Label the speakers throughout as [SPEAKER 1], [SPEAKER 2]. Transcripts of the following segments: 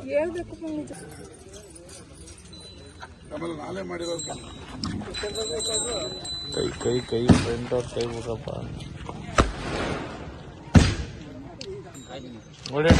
[SPEAKER 1] ಹೇಳ್ಬೇಕು
[SPEAKER 2] ಆಮೇಲೆ ನಾಳೆ ಮಾಡಿರೋ
[SPEAKER 3] ಕೈ ಫ್ರಂಟ್ ಅವ್ರ ಕೈ ಹೋಗಪ್ಪ ನೋಡಿ.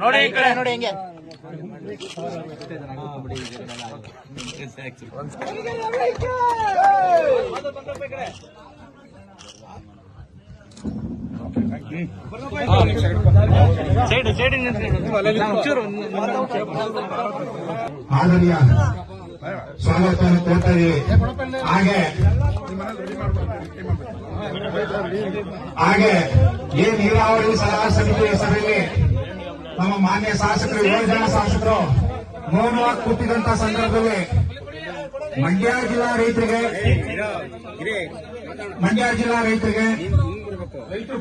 [SPEAKER 4] ನೋಡಿ ಈ ಕಡೆ ನೋಡಿ ಹೆಂಗೆ
[SPEAKER 5] ಆದರಣೀಯ ಸ್ವಾಗತವನ್ನು ಕೊಡ್ತಾ ಇದ್ದೀವಿ. ಹಾಗೆ ಏನ್ ನೀರಾವರಿ ಸಲಹಾ ಸಮಿತಿಯ ಸಭೆಯಲ್ಲಿ ನಮ್ಮ ಮಾನ್ಯ ಶಾಸಕರು 7 ಜನ ಶಾಸಕರು ಮೌನವಾಗಿ ಕೂತಿದಂತ ಸಂದರ್ಭದಲ್ಲಿ ಮಂಡ್ಯ ಜಿಲ್ಲಾ ರೈತರ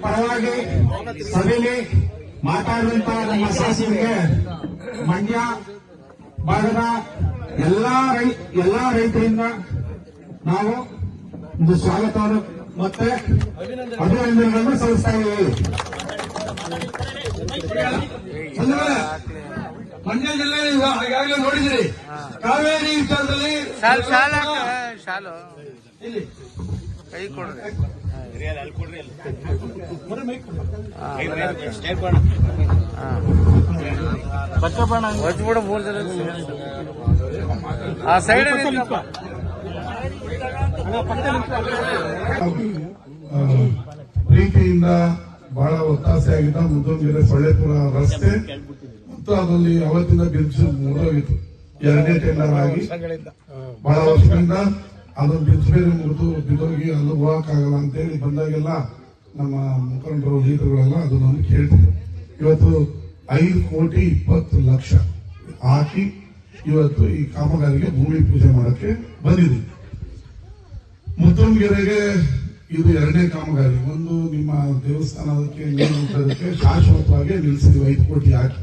[SPEAKER 5] ಪರವಾಗಿ ಸಭೆಯಲ್ಲಿ ಮಾತಾಡಿದಂತ ನಮ್ಮ ಶಾಸಕರಿಗೆ ಮಂಡ್ಯ ಭಾಗದ ಎಲ್ಲಾ ರೈತರಿಂದ ನಾವು ಒಂದು ಸ್ವಾಗತವನ್ನು ಮತ್ತೆ ಅಭಿನಂದನೆಗಳನ್ನು ಸಲ್ಲಿಸ್ತಾ ಇದ್ದೀವಿ. ಮಂಡ್ಯ ಜಿಲ್ಲೆ ಈಗಾಗಲೇ ನೋಡಿದಿರಿ, ಕಾವೇರಿ ವಿಚಾರದಲ್ಲಿ
[SPEAKER 4] ಶಾಲು ಕೈ ಕೊಡ್ರಿ ಹೊಚ್ಬಿಡ 3 ಜನ ಆ ಸೈಡ್
[SPEAKER 2] ಪ್ರೀತಿಯಿಂದ ಬಹಳ ಒತ್ತಾಸೆ ಆಗಿದ್ದ ಮುದ್ದೋಂಗೆರೆ ಸೊಳ್ಳೆಪುರ ರಸ್ತೆ ಮತ್ತು ಅದರಲ್ಲಿ ಅವತ್ತಿಂದ ಬಿರುಸು ಮುರಿದೋಗಿತ್ತು. 2ನೇ ಟೆಂಡರ್ ಆಗಿ ಬಹಳ ವರ್ಷದಿಂದ ಅದೊಂದು ಬಿರುಸು ಮುರಿದು ಬಿದ್ದೋಗಿ ಅಲ್ಲಿ ಹೋಗಕ್ಕಾಗಲ್ಲ ಅಂತೇಳಿ ಬಂದಾಗೆಲ್ಲ ನಮ್ಮ ಮುಖಂಡರು ಲೀಡರ್ಗಳೆಲ್ಲ ಅದನ್ನು ಕೇಳ್ತಿದ್ರು. ಇವತ್ತು 5,20,00,000 ಹಾಕಿ ಇವತ್ತು ಈ ಕಾಮಗಾರಿಗೆ ಭೂಮಿ ಪೂಜೆ ಮಾಡಕ್ಕೆ ಬಂದಿದೆ. ಮುದ್ದೋಂಗೆರೆಗೆ ಇದು 2ನೇ ಕಾಮಗಾರಿ. ಒಂದು ನಿಮ್ಮ ದೇವಸ್ಥಾನಕ್ಕೆ ನೀರು ಮುಟ್ಟೋದಕ್ಕೆ ಶಾಶ್ವತವಾಗಿ ನಿಲ್ಲಿಸಿದ್ವಿ 5 ಕೋಟಿ ಹಾಕಿ.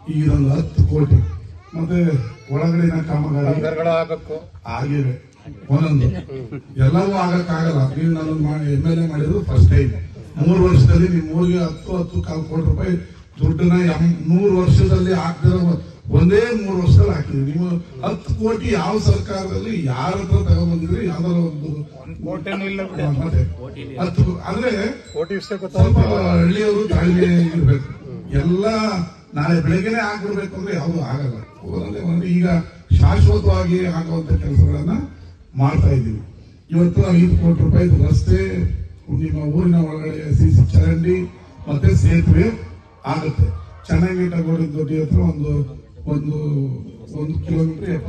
[SPEAKER 2] ಈಗ ಇದೊಂದು 10 ಕೋಟಿ ಮತ್ತೆ ಒಳಗಡೆನ ಕಾಮಗಾರಿ ಆಗಿವೆ ಒಂದೊಂದು. ಎಲ್ಲವೂ ಆಗಕ್ಕಾಗಲ್ಲ. ನೀವು ನಾನು MLA ಮಾಡಿದ್ರು ಫಸ್ಟ್ ಟೈಮ್. 3 ವರ್ಷದಲ್ಲಿ ನಿಮ್ಮ ಊರಿಗೆ 10-10 ಕೋಟಿ ರೂಪಾಯಿ ದುಡ್ಡನ್ನ 100 ವರ್ಷದಲ್ಲಿ ಹಾಕ್ತಿರೋ ಒಂದೇ 3 ವರ್ಷದಲ್ಲಿ ಹಾಕಿದ್ರಿ. ನೀವು 10 ಕೋಟಿ ಯಾವ ಸರ್ಕಾರದಲ್ಲಿ ಯಾರ ಹತ್ರ ತಗೊಂಡ್ಬಂದಿದ್ರಿ? ಯಾವ್ದಾರ ಒಂದು ಮತ್ತೆ 10 ಅಂದ್ರೆ ಸ್ವಲ್ಪ ಹಳ್ಳಿಯವರು ತಾಳ್ಮೆ ಇರ್ಬೇಕು. ಎಲ್ಲ ನಾಳೆ ಬೆಳಗ್ಗೆನೆ ಆಗ್ಬಿಡ್ಬೇಕು ಅಂದ್ರೆ ಯಾವುದು ಆಗಲ್ಲ. ಈಗ ಶಾಶ್ವತವಾಗಿ ಆಗುವಂತ ಕೆಲಸಗಳನ್ನ ಮಾಡ್ತಾ ಇದ್ದೀವಿ. ಇವತ್ತು 5 ಕೋಟಿ ರೂಪಾಯಿ ರಸ್ತೆ, ನಿಮ್ಮ ಊರಿನ ಒಳಗಡೆ CC ಚರಂಡಿ ಮತ್ತೆ ಸೇತುವೆ ಆಗುತ್ತೆ. ಚೆನ್ನಾಗಿ ದೊಡ್ಡಿ ಹತ್ರ ಒಂದು ಕಿಲೋಮೀಟರ್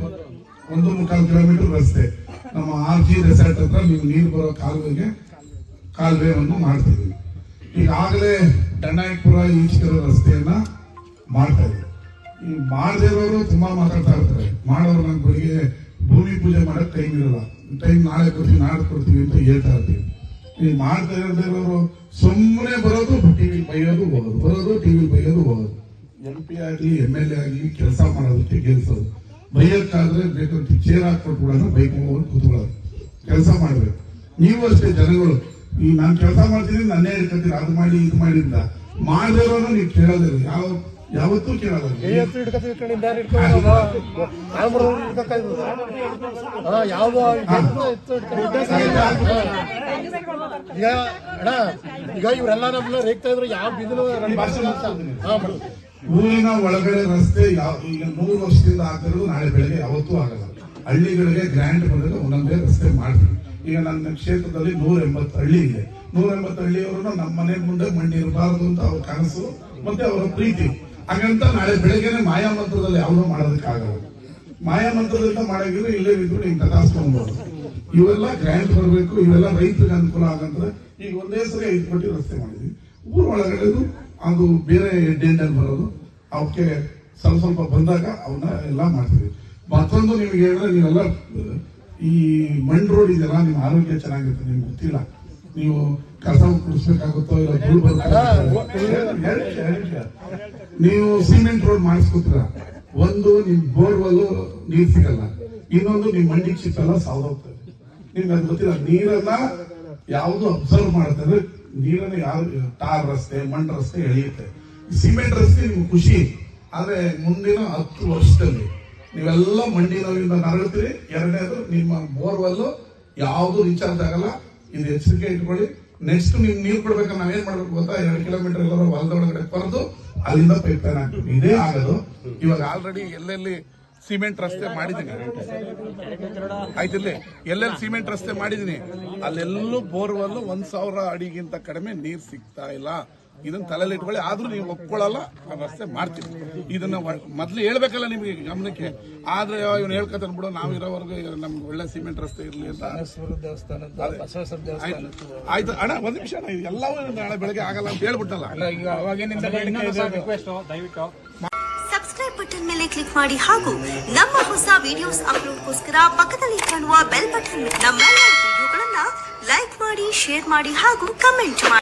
[SPEAKER 2] 1.25 ಕಿಲೋಮೀಟರ್ ರಸ್ತೆ. ನಮ್ಮ RG ರೆಸಾರ್ಟ್ ಹತ್ರ ನೀವು ನೀರು ಬರೋ ಕಾಲುವೆಯನ್ನು ಮಾಡ್ತಿದ್ವಿ. ಈಗಾಗಲೇ ಡನ್ನಾಯಕಪುರ ಈಚೆರೋ ರಸ್ತೆಯನ್ನ ಮಾಡ್ತಾ ಇದ್ದೀವಿ. ಈ ಮಾಡದೇ ಇರೋರು ತುಂಬಾ ಮಾತಾಡ್ತಾ ಇರ್ತಾರೆ. ಮಾಡೋರು ನನ್ನ ಬೆಳಿಗ್ಗೆ ಭೂಮಿ ಪೂಜೆ ಮಾಡಕ್ ಟೈಮ್ ಇರಲ್ಲ, ಟೈಮ್ ನಾಳೆ ಕೊಡ್ತೀವಿ ನಾಳೆ ಕೊಡ್ತೀವಿ ಅಂತ ಹೇಳ್ತಾ ಇರ್ತೀವಿ. ಈ ಮಾಡ್ತಾ ಇರೋರು ಸುಮ್ಮನೆ ಬರೋದು, ಟಿವಿ ಬೈಯೋದು ಹೋಗೋದು, ಬರೋದು ಟಿವಿ ಬೈಯೋದು ಹೋಗೋದು. MP ಆಗಲಿ MLA ಆಗಲಿ ಕೆಲಸ ಮಾಡೋದಕ್ಕೆ ಗೆಲ್ಸೋದು. ಬೈಯಕ್ಕಾದ್ರೆ ಬೇಕಾದ್ರೆ ಚೇರ್ ಹಾಕೊಟ್ಬಿಡೋಣ, ಬೈಕ್ ಹೋಗೋದು ಕೂತ್ಕೊಳ್ಳೋದು. ಕೆಲಸ ಮಾಡ್ಬೇಕು. ನೀವು ಅಷ್ಟೇ ಜನಗಳು. ಈ ನಾನು ಕೆಲಸ ಮಾಡ್ತೀನಿ ನನ್ನೇ ಇಟ್ಕೊತೀರ, ಅದು ಮಾಡಿ ಇದು ಮಾಡಿಂದ ಮಾಡದಿರೋನು ನೀವು ಕೇಳೋದಿಲ್ಲ, ಯಾವತ್ತೂ ಕೇಳೋದಿಲ್ಲ.
[SPEAKER 5] ಈಗ ಇವರೆಲ್ಲ ನಮ್ಮನ್ನ ರೇಗ್ತಾ ಇದ್ರು. ಯಾವ ಬಿದ್ದಲು
[SPEAKER 2] ಊರಿನ ಒಳಗಡೆ ರಸ್ತೆ ಈಗ 100 ವರ್ಷದಿಂದ ಆಗ್ತಿರೋದು ನಾಳೆ ಬೆಳಗ್ಗೆ ಯಾವತ್ತೂ ಆಗಲ್ಲ. ಹಳ್ಳಿಗಳಿಗೆ ಗ್ರ್ಯಾಂಡ್ ಬಂದಾಗ ಒಂದೊಂದೇ ರಸ್ತೆ ಮಾಡ್ತೀವಿ. ಈಗ ನನ್ನ ಕ್ಷೇತ್ರದಲ್ಲಿ 180 ಹಳ್ಳಿ ಇದೆ. 180 ಹಳ್ಳಿಯವರನ್ನು ನಮ್ಮ ಮನೆ ಮುಂದೆ ಮಣ್ಣು ಇರಬಾರದು ಅಂತ ಅವ್ರ ಕನಸು ಮತ್ತೆ ಅವರ ಪ್ರೀತಿ. ಹಾಗಂತ ನಾಳೆ ಬೆಳಗ್ಗೆನೆ ಮಾಯಾಮಂತ್ರದಲ್ಲಿ ಯಾವುದೂ ಮಾಡೋದಕ್ಕಾಗಲ್ಲ. ಮಾಯಾಮಂತ್ರದಿಂದ ಮಾಡಾಗಿದ್ರೆ ಇಲ್ಲೇ ಇದ್ರು ನೀವು ಕದಾಸ್ಕೊಳ್ಬಹುದು. ಇವೆಲ್ಲ ಗ್ರ್ಯಾಂಟ್ ಬರಬೇಕು, ಇವೆಲ್ಲ ರೈತರಿಗೆ ಅನುಕೂಲ ಆಗಂದ್ರೆ ಈಗ ಒಂದೇ ಸರಿ 5 ಕೋಟಿ ರಸ್ತೆ ಮಾಡಿದ್ವಿ. ಊರ ಒಳಗಡೆದು ಅದು ಬೇರೆ ಹೆಡ್ ಬರೋದು, ಅವಕ್ಕೆ ಸ್ವಲ್ಪ ಬಂದಾಗ ಅವನ್ನ ಎಲ್ಲ ಮಾಡ್ತೀವಿ. ಮತ್ತೊಂದು ನಿಮ್ಗೆ ಹೇಳಿದ್ರೆ ನೀವೆಲ್ಲ ಈ ಮಣ್ ರೋಡ್ ಇದೆಯಲ್ಲ, ನಿಮ್ ಆರೋಗ್ಯ ಚೆನ್ನಾಗಿರುತ್ತೆ. ನಿಮ್ಗೆ ಗೊತ್ತಿಲ್ಲ, ನೀವು ಕಸ ಕುಡಿಸ್ಬೇಕಾಗುತ್ತೋ ಇಲ್ಲ ಧೂಳು ನೀವು ಸಿಮೆಂಟ್ ರೋಡ್ ಮಾಡಿಸ್ಕೊತೀರ. ಒಂದು ನಿಮ್ ಬೋರ್ವೆಲ್ ನೀರ್ ಸಿಗಲ್ಲ, ಇನ್ನೊಂದು ನಿಮ್ ಮಂಡಿ ಚಿಪ್ ಎಲ್ಲ ಸಾವ್ದೋಗ್ತದೆ. ನಿಮ್ಗೆ ಅದು ಗೊತ್ತಿಲ್ಲ. ನೀರನ್ನ ಯಾವುದು ಅಬ್ಸರ್ವ್ ಮಾಡುತ್ತೆ ಅಂದ್ರೆ ನೀರನ್ನ ಯಾವ್ದು ಟಾರ್ ರಸ್ತೆ ಮಣ್ಣು ರಸ್ತೆ ಎಳೆಯುತ್ತೆ. ಸಿಮೆಂಟ್ ರಸ್ತೆ ನಿಮ್ಗೆ ಖುಷಿ, ಆದ್ರೆ ಮುಂದಿನ 10 ವರ್ಷದಲ್ಲಿ ನೀವೆಲ್ಲ ಮಂಡಿ ನೋವಿಂದ ನರಳುತ್ತೀರಿ. ಎರಡನೇದು ನಿಮ್ಮ ಬೋರ್ವೆಲ್ ಯಾವ್ದು ರೀಚಾರ್ಜ್ ಆಗಲ್ಲ. ಇದು ಎಚ್ಚರಿಕೆ ಇಟ್ಕೊಳ್ಳಿ. ನೆಕ್ಸ್ಟ್ ನಿಮ್ ನೀರು ಕೊಡ್ಬೇಕಾದ್ರೆ ನಾವೇನ್ ಮಾಡ್ಬೇಕು ಗೊತ್ತಾ, 2 ಕಿಲೋಮೀಟರ್ ಎಲ್ಲರೂ ಹೊಲದ ಒಳಗಡೆ ಬರೆದು ಅಲ್ಲಿಂದ ಪೈಪ್ ಲೈನ್ ಹಾಕ್ಬೇಕು. ಇದೇ ಆಗೋದು. ಇವಾಗ ಆಲ್ರೆಡಿ ಎಲ್ಲೆಲ್ಲಿ ಸಿಮೆಂಟ್ ರಸ್ತೆ ಮಾಡಿದೀನಿ, ಆಯ್ತಿಲ್ಲಿ ಎಲ್ಲೆಲ್ಲಿ ಸಿಮೆಂಟ್ ರಸ್ತೆ ಮಾಡಿದೀನಿ ಅಲ್ಲೆಲ್ಲೂ ಬೋರ್ವೆಲ್ 1000 ಅಡಿಗಿಂತ ಕಡಿಮೆ ನೀರ್ ಸಿಗ್ತಾ ಇಲ್ಲ. ಇದನ್ನ ತಲೆಯಲ್ಲಿ ಇಟ್ಕೊಳ್ಳಿ. ಆದ್ರೂ ನೀವು ಒಪ್ಕೊಳ್ಳಲ್ಲ, ರಸ್ತೆ ಮಾಡ್ತೀವಿ. ಇದನ್ನ ಮೊದ್ಲು ಹೇಳ್ಬೇಕಲ್ಲ ನಿಮ್ಗೆ ಗಮನಕ್ಕೆ. ಆದ್ರೆ ಇವನು ಹೇಳ್ಕೊತಾನೆ ಬಿಡು, ನಾವು ಇರೋವರೆಗೂ ನಮ್ಗೆ ಒಳ್ಳೆ ಸಿಮೆಂಟ್ ರಸ್ತೆ ಇರ್ಲಿ ಅಂತ. ಆಯ್ತು ಅಣ್ಣ, ಒಂದ್ ನಿಮಿಷ ಅಣ್ಣ, ಎಲ್ಲವೂ ನಾಳೆ ಬೆಳಗ್ಗೆ ಆಗಲ್ಲ ಅಂತ ಹೇಳ್ಬಿಟ್ಟಲ್ಲ.
[SPEAKER 6] ಸಬ್ಸ್ಕ್ರೈಬ್ ಬಟನ್ ಮೇಲೆ ಕ್ಲಿಕ್ ಮಾಡಿ ಹಾಗೂ ನಮ್ಮ ಹೊಸ ವಿಡಿಯೋಸ್ ಅಪ್ಲೋಡ್ಗೋಸ್ಕರ ಪಕ್ಕದಲ್ಲಿ ಕಾಣುವ ಬೆಲ್ ಬಟನ್ ನಮ್ಮೆಲ್ಲ ವಿಡಿಯೋಗಳನ್ನ ಲೈಕ್ ಮಾಡಿ, ಶೇರ್ ಮಾಡಿ ಹಾಗೂ ಕಮೆಂಟ್ ಮಾಡಿ.